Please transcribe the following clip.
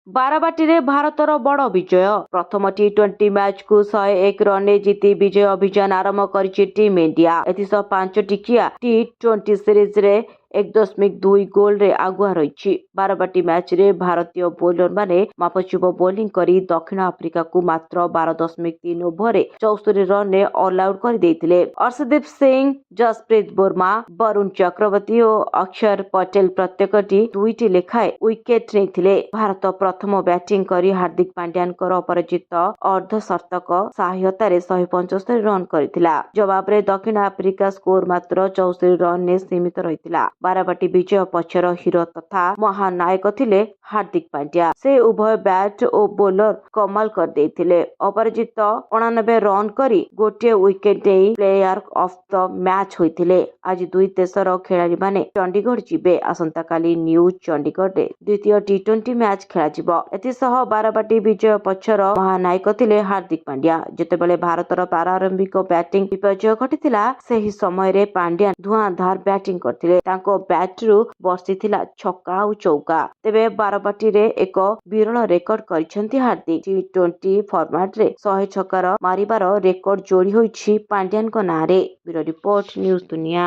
बाराबाटी भारतर बड़ विजय। प्रथम टी20 मैच को 101 रन जीति विजय अभियान आरंभ कर टीम इंडिया। एथिसह 5 टिकिया टी20 सीरीज रे 1.2 गोल रे आगुआ रही। बारबाटी मैच रे भारतीय बोलर माने मापचुप बोलिंग करी दक्षिण आफ्रिका को मात्र 12.3 ओवर 74 रन रे ऑल आउट कर देथिले। अर्शदीप सिंह, जसप्रीत बुमरा, वरुण चक्रवर्ती और अक्षर पटेल प्रत्येक दुईटी लेखाए विकेट नेथिले। भारत प्रथम बैटिंग करी हार्दिक पांड्यानकर अपराजित अर्धशतक सहायतार 175 रन करथिला। जवाब रे दक्षिण आफ्रिका स्कोर मात्र 74 रन ने सीमित रहिथिला। बारबाटी विजय पक्षर हिरो तथा महानायक थिले हार्दिक पांड्या। से उभय बैट और बोलर कमाल कर देथिले। अपराजित 89 रन करी गोटे विकेट नहीं प्लेयर ऑफ द मैच होइथिले। आज दुई देशर खेलाड़ी माने चंडीगढ़ जिबे। आसंता काली न्यू चंडीगढ़ रे द्वितीय टी20 मैच खेला जिवो। एथिसह बारबाटी विजय पक्षर महानायक थिले हार्दिक पांड्या। जेतेबेले भारतर प्रारंभिक बैटिंग विपर्य घटिथिला सेही समय रे पांड्या धुआंधार बैटिंग करथिले। बैट्रु बर्षिथिला छक्का और चौका। तेबे बारबाटी रे एक विरल रेकर्ड करिसेंती हार्दिक। टी20 फॉर्मेट रे 100 छक्कार मारिबार रेकर्ड जोड़ी होईछि पांड्यान को नारे। ब्यूरो रिपोर्ट, न्यूज दुनिया।